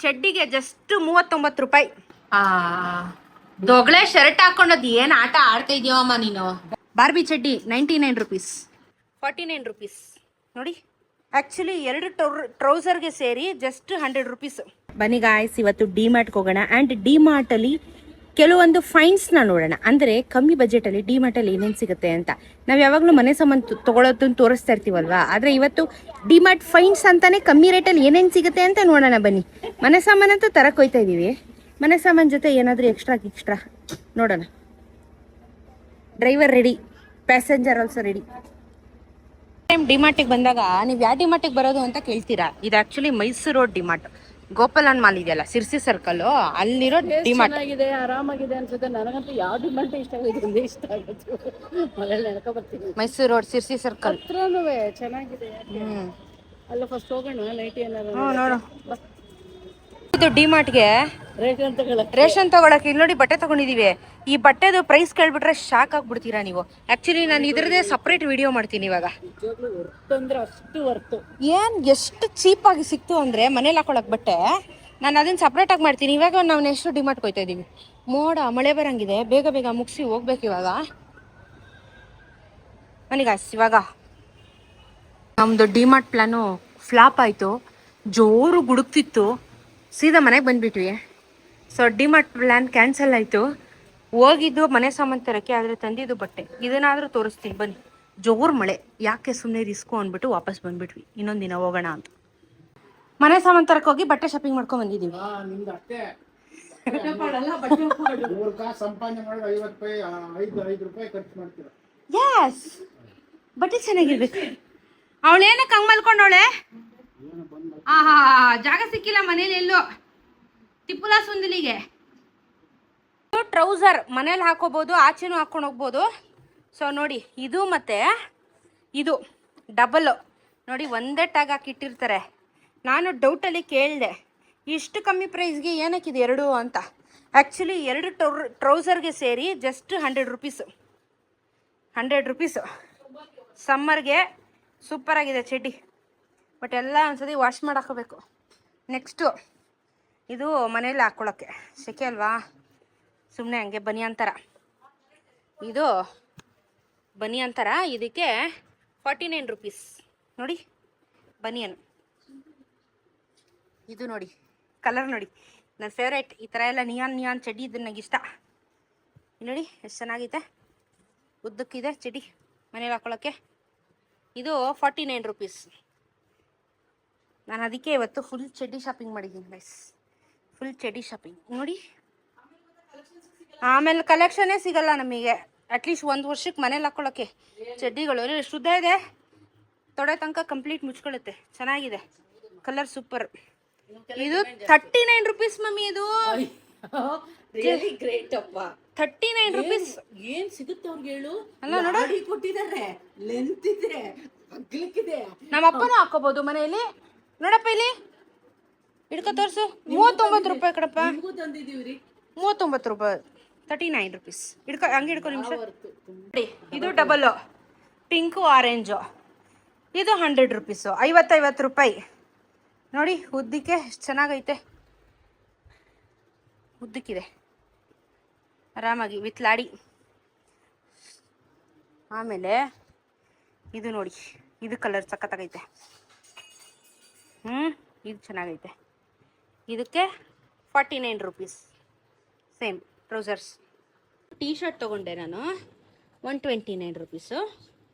ಚಡ್ಡಿಗೆ just 39 ರೂಪಾಯಿ. ದೊಗ್ಳೆ shirt ಹಾಕೊಂಡದ್ ಏನ್ ಆಟ ಆಡ್ತಾ ಇದೀವಮ್ಮ ನೀನು. ಬಾರ್ಬಿ ಚಡ್ಡಿ 99 ರುಪೀಸ್, 49 ರುಪೀಸ್ ನೋಡಿ. ಆಕ್ಚುಲಿ 2 ಟ್ರೌಸರ್ಗೆ ಸೇರಿ ಜಸ್ಟ್ 100 ರುಪೀಸ್. ಬನ್ನಿ ಗಾಯ್ಸ್, ಇವತ್ತು ಡಿಮಾರ್ಟ್ಗೆ ಹೋಗೋಣ. ಆ್ಯಂಡ್ ಡಿಮಾರ್ಟ್ ಅಲ್ಲಿ ಕೆಲವೊಂದು ಫೈನ್ಸ್ನ ನೋಡೋಣ. ಅಂದರೆ ಕಮ್ಮಿ ಬಜೆಟಲ್ಲಿ ಡಿಮಾರ್ಟಲ್ಲಿ ಏನೇನು ಸಿಗುತ್ತೆ ಅಂತ. ನಾವು ಯಾವಾಗಲೂ ಮನೆ ಸಾಮಾನು ತೊಗೊಳೋದನ್ನು ತೋರಿಸ್ತಾ ಇರ್ತೀವಲ್ವಾ, ಆದರೆ ಇವತ್ತು ಡಿಮಾರ್ಟ್ ಫೈನ್ಸ್ ಅಂತಾನೆ ಕಮ್ಮಿ ರೇಟಲ್ಲಿ ಏನೇನು ಸಿಗುತ್ತೆ ಅಂತ ನೋಡೋಣ ಬನ್ನಿ. ಮನೆ ಸಾಮಾನಂತೂ ತರಕ್ಕೆ ಹೋಯ್ತಾ ಇದ್ದೀವಿ, ಮನೆ ಸಾಮಾನು ಜೊತೆ ಏನಾದರೂ ಎಕ್ಸ್ಟ್ರಾ ನೋಡೋಣ. Driver ready, passenger also ready. Time ಡಿಮಾರ್ಟಿಗೆ ಬಂದಾಗ ನೀವು ಯಾವ ಡಿಮಾರ್ಟಿಗೆ ಬರೋದು ಅಂತ ಕೇಳ್ತೀರಾ. ಇದು actually Mysuru road DMart. Gopalan mall ಇದೆಯಲ್ಲ, ಸಿರ್ಸಿ ಸರ್ಕಲ್, ಅಲ್ಲಿರೋ ಡಿಮಾರ್ಟ್. ಚೆನ್ನಾಗಿದೆ, ಆರಾಮಾಗಿದೆ ಅನ್ಸುತ್ತೆ. ನನಗಂತೂ ಯಾವ ಡಿಮಾರ್ಟ್ ಇಷ್ಟ ಆಗುತ್ತೆ, ಇಷ್ಟ ಆಗುತ್ತೆ. ಮನೇಲಿ ನೆನಕ ಬರ್ತೀನಿ. ಮೈಸೂರು ರೋಡ್ ಸಿರ್ಸಿ ಸರ್ಕಲ್ ಹತ್ರನೂ ಚೆನ್ನಾಗಿದೆ. ಅಲ್ಲ ಫಸ್ಟ್ ಹೋಗೋಣ, ನೈಟ್ ಏನಾದ್ರು ನೋಡು. ಇದು ಡಿಮಾರ್ಟ್ಗೆ ರೇಷನ್ ತಗೊಳಕ್ಕೆ ಇಲ್ಲಿ ನೋಡಿ ಬಟ್ಟೆ ತಗೊಂಡಿದೀವಿ. ಈ ಬಟ್ಟೆದು ಪ್ರೈಸ್ ಕೇಳ್ಬಿಟ್ರೆ ಶಾಕ್ ಆಗ್ಬಿಡ್ತೀರಾ ನೀವು. ಆಕ್ಚುಲಿ ನಾನು ಇದ್ರದೇ ಸಪ್ರೇಟ್ ವಿಡಿಯೋ ಮಾಡ್ತೀನಿ ಇವಾಗ. ಏನ್ ಎಷ್ಟು ಚೀಪ್ ಆಗಿ ಸಿಕ್ತು ಅಂದ್ರೆ ಮನೇಲಿ ಹಾಕೊಳಕ್ ಬಟ್ಟೆ, ನಾನು ಅದನ್ನ ಸಪ್ರೇಟ್ ಆಗಿ ಮಾಡ್ತೀನಿ. ಇವಾಗ ನಾವು ನೆಕ್ಸ್ಟ್ ಡಿಮಾರ್ಟ್ ಹೋಯ್ತಾ ಇದೀವಿ. ಮಳೆ ಬರಂಗಿದೆ, ಬೇಗ ಬೇಗ ಮುಗಿಸಿ ಹೋಗ್ಬೇಕು ಇವಾಗ. ಮನಿಗಾಸ್ ಇವಾಗ ನಮ್ದು ಡಿಮಾರ್ಟ್ ಪ್ಲಾನು ಫ್ಲಾಪ್ ಆಯ್ತು, ಜೋರು ಗುಡುಕ್ತಿತ್ತು, ಸೀದಾ ಮನೆಗೆ ಬಂದ್ಬಿಟ್ವಿ. ಸೊ ಡಿಮಾರ್ಟ್ ಪ್ಲ್ಯಾನ್ ಕ್ಯಾನ್ಸಲ್ ಆಯಿತು. ಹೋಗಿದ್ದು ಮನೆ ಸಾಮಾನು ತರಕ್ಕೆ, ಆದರೆ ತಂದಿದ್ದು ಬಟ್ಟೆ. ಇದನ್ನಾದರೂ ತೋರಿಸ್ತೀನಿ ಬನ್ನಿ. ಜೋರು ಮಳೆ, ಯಾಕೆ ಸುಮ್ಮನೆ ರಿಸ್ಕು ಅಂದ್ಬಿಟ್ಟು ವಾಪಸ್ ಬಂದ್ಬಿಟ್ವಿ. ಇನ್ನೊಂದು ದಿನ ಹೋಗೋಣ ಅಂತ ಮನೆ ಸಾಮಾನು ತರಕ್ಕೆ ಹೋಗಿ ಬಟ್ಟೆ ಶಾಪಿಂಗ್ ಮಾಡ್ಕೊಂಡು ಬಂದಿದ್ದೀವಿ. ಯಸ್, ಬಟ್ಟೆ ಚೆನ್ನಾಗಿರ್ಬೇಕು. ಅವಳೇನಕ್ಕೆ ಹಂಗೆ ಮಲ್ಕೊಂಡವಳೆ? ಜಾಗ ಸಿಕ್ಕಿಲ್ಲ ಮನೇಲಿ ಎಲ್ಲೋ. ತಿಪ್ಪುಲ ಸುಂದಲಿಗೆ ಟ್ರೌಸರ್ ಮನೇಲಿ ಹಾಕೋಬಹುದು, ಆಚೆನೂ ಹಾಕೊಂಡು ಹೋಗ್ಬೋದು. ಸೊ ನೋಡಿ, ಇದು ಮತ್ತೆ ಇದು ಡಬಲ್ ನೋಡಿ, ಒಂದೇ ಟ್ಯಾಗ್ ಹಾಕಿಟ್ಟಿರ್ತಾರೆ. ನಾನು ಡೌಟಲ್ಲಿ ಕೇಳಿದೆ, ಇಷ್ಟು ಕಮ್ಮಿ ಪ್ರೈಸ್ಗೆ ಏನಕ್ಕಿದೆ ಎರಡು ಅಂತ. ಆ್ಯಕ್ಚುಲಿ 2 ಟ್ರೌಸರ್ಗೆ ಸೇರಿ ಜಸ್ಟ್ 100 ರುಪೀಸು, 100 ರುಪೀಸು. ಸಮ್ಮರ್ಗೆ ಸೂಪರಾಗಿದೆ ಚಡ್ಡಿ. ಬಟ್ ಎಲ್ಲ ಒಂದ್ಸತಿ ವಾಶ್ ಮಾಡಿ ಹಾಕೋಬೇಕು. ನೆಕ್ಸ್ಟು ಇದು ಮನೇಲಿ ಹಾಕ್ಕೊಳ್ಳೋಕ್ಕೆ, ಸೆಕೆ ಅಲ್ವಾ, ಸುಮ್ಮನೆ ಹಂಗೆ ಬನಿಯನ್ ಥರ. ಇದು ಬನಿಯನ್ ಥರ, ಇದಕ್ಕೆ 49 ರುಪೀಸ್ ನೋಡಿ ಬನಿಯನ್. ಇದು ನೋಡಿ ಕಲರ್ ನೋಡಿ, ನನ್ನ ಫೇವ್ರೇಟ್. ಈ ಥರ ಎಲ್ಲ ನಿಯಾನ್ ಚಡ್ಡಿ ಇದ್ರೆ ನನಗೆ ಇಷ್ಟ. ನೋಡಿ ಎಷ್ಟು ಚೆನ್ನಾಗಿದೆ, ಉದ್ದಕ್ಕಿದೆ ಚಡ್ಡಿ ಮನೇಲಿ ಹಾಕ್ಕೊಳ್ಳೋಕ್ಕೆ. ಇದು 49 ರುಪೀಸ್. ನಾನು ಅದಕ್ಕೆ ಇವತ್ತು ಫುಲ್ ಚಡ್ಡಿ ಶಾಪಿಂಗ್ ಮಾಡಿದ್ದೀನಿ ಗೈಸ್, ಫುಲ್ ಚಡ್ಡಿ ಶಾಪಿಂಗ್ ನೋಡಿ. ಆಮೇಲೆ ಕಲೆಕ್ಷನ್ನೇ ಸಿಗಲ್ಲ ನಮಗೆ, ಅಟ್ಲೀಸ್ಟ್ 1 ವರ್ಷಕ್ಕೆ ಮನೇಲಿ ಹಾಕ್ಕೊಳ್ಳೋಕ್ಕೆ ಚಡ್ಡಿಗಳು. ಶುದ್ಧ ಇದೆ, ತೊಡೆ ತನಕ ಕಂಪ್ಲೀಟ್ ಮುಚ್ಕೊಳ್ಳುತ್ತೆ, ಚೆನ್ನಾಗಿದೆ, ಕಲರ್ ಸೂಪರ್. ಇದು 39 ರುಪೀಸ್ ಮಮ್ಮಿ. ಇದು ಗ್ರೇಟ್ ಅಪ್ಪ, 39 ರುಪೀಸ್. ಏನ್ ಸಿಗುತ್ತೆ ಅವ್ರಿಗೆ ಹೇಳು. ಅಲ್ಲ ನೋಡಿ, ಕೊಟ್ಟಿದ್ದಾರೆ, ಲೆಂತ್ ಇದೆ, ಅಗ್ಲಿಕ್ಕಿದೆ. ನಮ್ಮ ಅಪ್ಪನೂ ಹಾಕೋಬಹುದು ಮನೆಯಲ್ಲಿ. ನೋಡಪ್ಪ ಇಲ್ಲಿ ಹಿಡ್ಕೊ ತೋರ್ಸು. 39 ರೂಪಾಯಿ ಕಡಪ್ಪ, 39 ರೂಪಾಯಿ, 39 ರುಪೀಸ್. ಹಿಡ್ಕೊ, ಹಂಗೆ ಹಿಡ್ಕೊ ನಿಮಿಷ. ಇದು ಡಬಲ್ ಪಿಂಕು ಆರೆಂಜು, ಇದು 100 ರುಪೀಸು, 50 ರೂಪಾಯಿ ನೋಡಿ. ಉದ್ದಕ್ಕೆ ಎಷ್ಟು ಚೆನ್ನಾಗೈತೆ, ಉದ್ದಕ್ಕಿದೆ ಆರಾಮಾಗಿ ವಿತ್ ಲಾಡಿ. ಆಮೇಲೆ ಇದು ನೋಡಿ, ಇದು ಕಲರ್ ಸಖತ್ತಾಗೈತೆ. ಇದು ಚೆನ್ನಾಗೈತೆ. ಇದಕ್ಕೆ 49 rupees. Same trousers. T shirt ತೊಗೊಂಡೆ ನಾನು, 129 ರುಪೀಸು.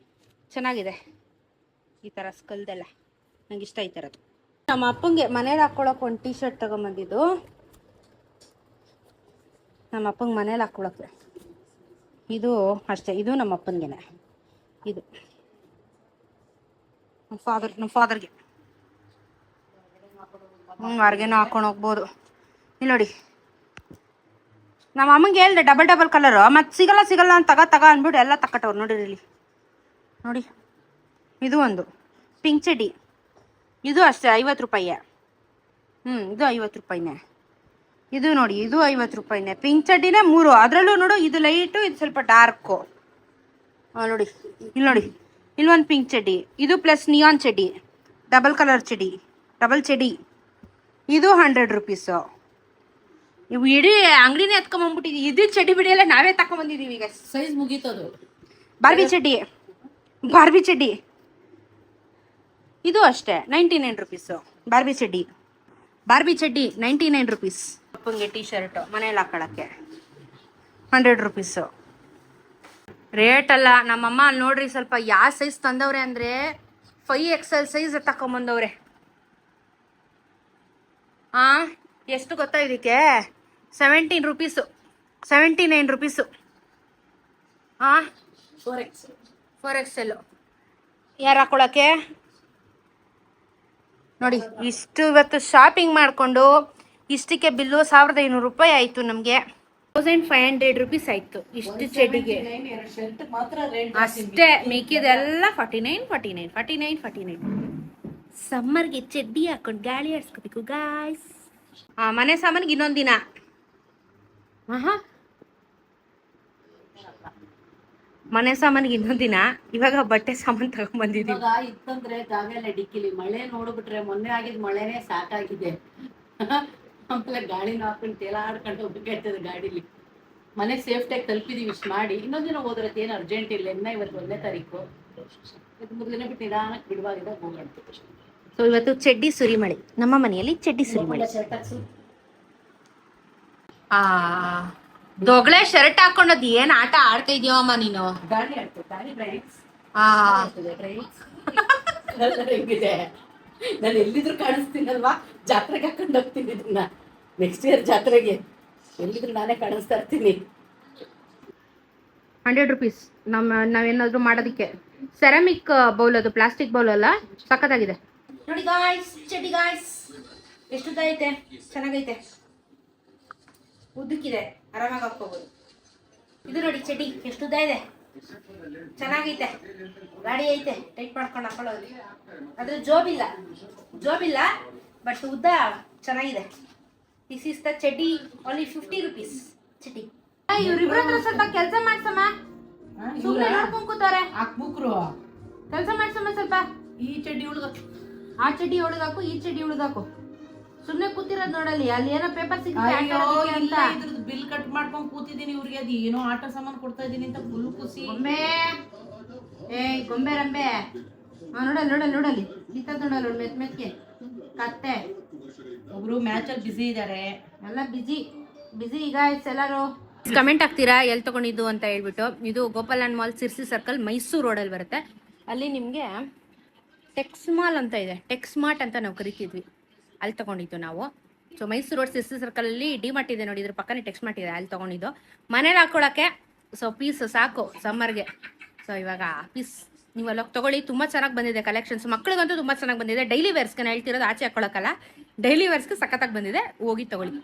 ಚೆನ್ನಾಗಿದೆ, ಈ ಥರ ಸ್ಕಲ್ದೆಲ್ಲ ನಂಗೆ ಇಷ್ಟ ಈ ಥರದ್ದು. ನಮ್ಮ ಅಪ್ಪಂಗೆ ಮನೇಲಿ ಹಾಕ್ಕೊಳಕ್ಕೆ ಒಂದು ಟೀ ಶರ್ಟ್ ತೊಗೊಂಬಂದಿದ್ದು, ನಮ್ಮ ಅಪ್ಪಂಗೆ ಮನೇಲಿ ಹಾಕ್ಕೊಳಕ್ಕೆ. ಇದು ಅಷ್ಟೇ, ಇದು ನಮ್ಮ ಅಪ್ಪನಿಗೆನೆ. ಇದು ನಮ್ಮ ಫಾದರ್ಗೆ ಹೊರ್ಗೇನೋ ಹಾಕೊಂಡು ಹೋಗ್ಬೋದು. ಇಲ್ಲಿ ನೋಡಿ, ನಮ್ಮ ಅಮ್ಮಂಗೆ ಹೇಳ್ದೆ ಡಬಲ್ ಕಲರು, ಮತ್ತು ಸಿಗಲ್ಲ ಅಂತ ತಗ ಅಂದ್ಬಿಟ್ಟು ಎಲ್ಲ ತಕ್ಕಟ್ಟವ್ರು. ನೋಡಿರಿ ಇಲ್ಲಿ ನೋಡಿ, ಇದು ಒಂದು ಪಿಂಕ್ ಚಡ್ಡಿ, ಇದು ಅಷ್ಟೇ 50 ರೂಪಾಯಿ. ಇದು 50 ರೂಪಾಯಿನೇ. ಇದು ನೋಡಿ, ಇದು 50 ರೂಪಾಯಿನೇ. ಪಿಂಕ್ ಚಡ್ಡಿನೇ 3, ಅದರಲ್ಲೂ ನೋಡು, ಇದು ಲೈಟು, ಇದು ಸ್ವಲ್ಪ ಡಾರ್ಕು. ನೋಡಿ ಇಲ್ಲಿ ನೋಡಿ, ಇಲ್ಲೊಂದು ಪಿಂಕ್ ಚಡ್ಡಿ, ಇದು ಪ್ಲಸ್ ನಿಯಾನ್ ಚಡ್ಡಿ, ಡಬಲ್ ಕಲರ್ ಚಡ್ಡಿ, ಡಬಲ್ ಚಡ್ಡಿ. ಇದು 100 ರುಪೀಸು. ಇವು ಇಡೀ ಅಂಗಡಿನೇ ಎತ್ಕೊಂಬಂದ್ಬಿಟ್ಟಿದ್ವಿ. ಇದು ಚಡ್ಡಿ ಬಿಡಿ ಎಲ್ಲ ನಾವೇ ತಗೊಂಬಂದಿದ್ದೀವಿ ಈಗ. ಸೈಜ್ ಮುಗೀತದು. ಬಾರ್ಬಿ ಚಡ್ಡಿ, ಬಾರ್ಬಿ ಚಡ್ಡಿ ಇದು ಅಷ್ಟೇ 99 ರುಪೀಸು. ಬಾರ್ಬಿ ಚಡ್ಡಿ, ಬಾರ್ಬಿ ಚಡ್ಡಿ 99 ರುಪೀಸ್. ಅಪ್ಪಂಗೆ ಟೀ ಶರ್ಟು ಮನೇಲಿ ಹಾಕೊಳ್ಳೋಕ್ಕೆ 100 ರುಪೀಸು. ರೇಟ್ ಅಲ್ಲ ನಮ್ಮಮ್ಮ ಅಲ್ಲಿ ನೋಡ್ರಿ ಸ್ವಲ್ಪ ಯಾವ ಸೈಜ್ ತಂದವ್ರೆ ಅಂದರೆ 5XL ಸೈಜ್ ತಗೊಂಬಂದವ್ರೆ. ಹಾಂ, ಎಷ್ಟು ಗೊತ್ತಾ ಇದಕ್ಕೆ? 17 ರುಪೀಸು, 79 ರುಪೀಸು. ಹಾಂ, 4XL ಯಾರು ಹಾಕೊಳ್ಳೋಕ್ಕೆ ನೋಡಿ. ಇಷ್ಟು ಇವತ್ತು ಶಾಪಿಂಗ್ ಮಾಡಿಕೊಂಡು ಇಷ್ಟಕ್ಕೆ ಬಿಲ್ಲು 1500 ರೂಪಾಯಿ ಆಯಿತು ನಮಗೆ. 1500 ರುಪೀಸ್ ಆಯಿತು ಇಷ್ಟು ಚಡ್ಡಿಗೆ ಅಷ್ಟೇ. ಮಿಕ್ಕಿದೆಲ್ಲ 49. ಸಮ್ಮರ್ಗೆ ಚಡ್ಡಿ ಹಾಕೊಂಡು ಗಾಳಿ ಆಡಿಸ್ಕೋಬೇಕು ಗಾಯ್ಸ್. ಮನೆ ಸಾಮಾನಿಗೆ ಇನ್ನೊಂದು ದಿನ. ಮನೆ ಸಾಮಾನಿಗೆ ಇನ್ನೊಂದು ದಿನ. ಇವಾಗ ಬಟ್ಟೆ ಸಾಮಾನು ತಗೊಂಡ್ಬಂದಿದ್ದೀವಿ. ಇವಾಗ ಇತ್ತಂದ್ರೆ ಜಾಗ ಡಿಕ್ಕಿಲಿ ಮಳೆ ನೋಡ್ಬಿಟ್ರೆ ಮೊನ್ನೆ ಆಗಿದ್ ಮಳೆನೇ ಸಾಕಾಗಿದೆ. ಆಮೇಲೆ ಗಾಳಿನ ಹಾಕೊಂಡು ತೇಲಾಡ್ಕೊಂಡು ಹೋಗ್ಬೇಕಾಯ್ತದೆ ಗಾಡಿಲಿ. ಮನೆ ಸೇಫ್ಟಿಯಾಗಿ ತಲುಪಿದೀವಿ ಇಷ್ಟು ಮಾಡಿ. ಇನ್ನೊಂದ್ ದಿನ ಹೋದ್ರೆ ಏನು ಅರ್ಜೆಂಟ್ ಇಲ್ಲ. ಇನ್ನ ಇವತ್ತು 1ನೇ ತಾರೀಕು. ಇದು ಮೊದಲನೇ ಬಿಟ್ಟು ನಿಧಾನಕ್ಕೆ ಬಿಡುವಾಗಿದ್ದಾಗ ಹೋಗೋಣ. ಸೊ ಇವತ್ತು ಚಡ್ಡಿ ಸುರಿಮಳೆ, ನಮ್ಮ ಮನೆಯಲ್ಲಿ ಚಡ್ಡಿ ಸುರಿಮಳೆ. ದೊಗ್ಳೆ ಶರ್ಟ್ ಹಾಕೊಂಡದ್ ಏನ್ ಆಟ ಆಡ್ತಾ ಇದೀವಮ್ಮ ನೀನು? ಗಾಡಿ ಆಡ್ತದೆ, ಗಾಡಿ ಡ್ರೈವಿಂಗ್. ಹೆಂಗಿದೆ ನಾನು ಎಲ್ಲಿದ್ರು ಕಾಣಿಸ್ತೀನಲ್ವಾ? ಜಾತ್ರೆಗೆ ಹಾಕೊಂಡು ಹೋಗ್ತೀನಿ ಇದನ್ನ. ನೆಕ್ಸ್ಟ್ ಇಯರ್ ಜಾತ್ರೆಗೆ ಎಲ್ಲಿದ್ರು ನಾನೇ ಕಾಣಿಸ್ತಾ ಇರ್ತೀನಿ. 100 ರುಪೀಸ್. ನಾವೇನಾದ್ರು ಮಾಡೋದಕ್ಕೆ ಸೆರಾಮಿಕ್ ಬೌಲ್, ಅದು ಪ್ಲಾಸ್ಟಿಕ್ ಬೌಲ್ ಅಲ್ಲ, ಸಖತ್ತಾಗಿದೆ ನೋಡಿ ಗಾಯ್ಸ್. ಚಡ್ಡಿ ಗಾಯ್ಸ್ ಎಷ್ಟು ಉದ್ದ ಐತೆ, ಚೆನ್ನಾಗೈತೆ, ಉದ್ದಕ್ಕಿದೆ, ಆರಾಮಾಗಿ ಹಾಕೋಬಹುದು. ಇದು ನೋಡಿ ಚಡ್ಡಿ ಎಷ್ಟು ಉದ್ದ ಇದೆ, ಚೆನ್ನಾಗೈತೆ, ಗಾಡಿ ಐತೆ, ಟೈಟ್ ಮಾಡ್ಕೊಂಡು ಹಾಕೊಳ್ಳೋದು. ಅದ್ರ ಜೋಬಿಲ್ಲ ಬಟ್ ಉದ್ದ ಚೆನ್ನಾಗಿದೆ. ದಿಸ್ ಇಸ್ ದ ಚಡ್ಡಿ, ಓನ್ಲಿ 50 ರುಪೀಸ್ ಚಡ್ಡಿ. ಇವ್ರಿಬ್ರ ಹತ್ರ ಸ್ವಲ್ಪ ಕೆಲಸ ಮಾಡ್ಸಮ್ಮ, ಸುಮ್ಮನೆ ನೋಡ್ಕೊಂಡ್ ಕೂತಾರೆ. ಹಾಕ್ಬುಕ್ರು ಕೆಲಸ ಮಾಡ್ಸಮ್ಮ ಸ್ವಲ್ಪ. ಈ ಚಡ್ಡಿ ಹುಡುಗ ಆ ಚಡ್ಡಿ ಒಳಗಾಕು, ಈ ಚಡ್ಡಿ ಒಳಗಾಕು. ಸುಮ್ಮನೆ ಕೂತಿರೋದು ನೋಡಲ್ಲಿ, ಅಲ್ಲಿ ಏನೋ ಪೇಪರ್ ಸಿಗುತ್ತೆ ಅಂತ ಇದ್ರದ್ದು ಬಿಲ್ ಕಟ್ ಮಾಡ್ಕೊಂಡ್ ಕೂತಿದ್ದೀನಿ. ಇವ್ರಿಗೆ ಅದು ಏನೋ ಆಟ ಸಾಮಾನು ಕೊಡ್ತಾ ಇದೀನಿ ಅಂತ ಫುಲ್ ಖುಷಿ. ಗೊಂಬೆ, ಗೊಂಬೆ ರಂಬೆ ನೋಡಲ್ಲಿ ನಿಂತದ್ ನೋಡಲ್ಲ, ಮೆತ್ಮೆತ್ಗೆ ಕತ್ತೆ. ಒಬ್ರು ಮ್ಯಾಚ್ ಅಲ್ಲಿ ಬಿಸಿ ಇದಾರೆ, ಎಲ್ಲ ಬಿಜಿ ಈಗ ಎಲ್ಲರೂ ಕಮೆಂಟ್ ಹಾಕ್ತೀರಾ ಎಲ್ಲಿ ತಗೊಂಡಿದ್ದು ಅಂತ ಹೇಳ್ಬಿಟ್ಟು. ಇದು ಗೋಪಾಲನ್ ಮಾಲ್, ಸಿರ್ಸಿ ಸರ್ಕಲ್, ಮೈಸೂರು ರೋಡಲ್ಲಿ ಬರುತ್ತೆ. ಅಲ್ಲಿ ನಿಮಗೆ ಟೆಕ್ಸ್ ಮಾಲ್ ಅಂತ ಇದೆ, ಟೆಕ್ಸ್ ಮಾರ್ಟ್ ಅಂತ ನಾವು ಕರಿತಿದ್ವಿ, ಅಲ್ಲಿ ತಗೊಂಡಿದ್ದು ನಾವು. ಸೊ ಮೈಸೂರು ರೋಡ್ ಸಿರ್ಸಿ ಸರ್ಕಲಲ್ಲಿ ಡಿಮಾರ್ಟ್ ಇದೆ ನೋಡಿ, ಇದ್ರ ಪಕ್ಕನೇ ಟೆಕ್ಸ್ ಮಾರ್ಟ್ ಇದೆ, ಅಲ್ಲಿ ತಗೊಂಡಿದ್ದು. ಮನೇಲಿ ಹಾಕೊಳ್ಳೋಕ್ಕೆ ಸೊ ಪೀಸ್ ಸಾಕು ಸಮ್ಮರ್ಗೆ. ಸೊ ಇವಾಗ ಪೀಸ್ ನೀವು ಅಲ್ಲೋಗಿ ತೊಗೊಳ್ಳಿ, ತುಂಬ ಚೆನ್ನಾಗಿ ಬಂದಿದೆ ಕಲೆಕ್ಷನ್ಸ್. ಮಕ್ಳಿಗಂತೂ ತುಂಬ ಚೆನ್ನಾಗಿ ಬಂದಿದೆ. ಡೈಲಿ ವೇರ್ಸ್ಗೆ ನಾನು ಹೇಳ್ತಿರೋದು, ಆಚೆ ಹಾಕೊಳ್ಳೋಕ್ಕಲ್ಲ, ಡೈಲಿ ವೇರ್ಸ್ಗೆ ಸಖತ್ತಾಗಿ ಬಂದಿದೆ, ಹೋಗಿ ತೊಗೊಳ್ಳಿ.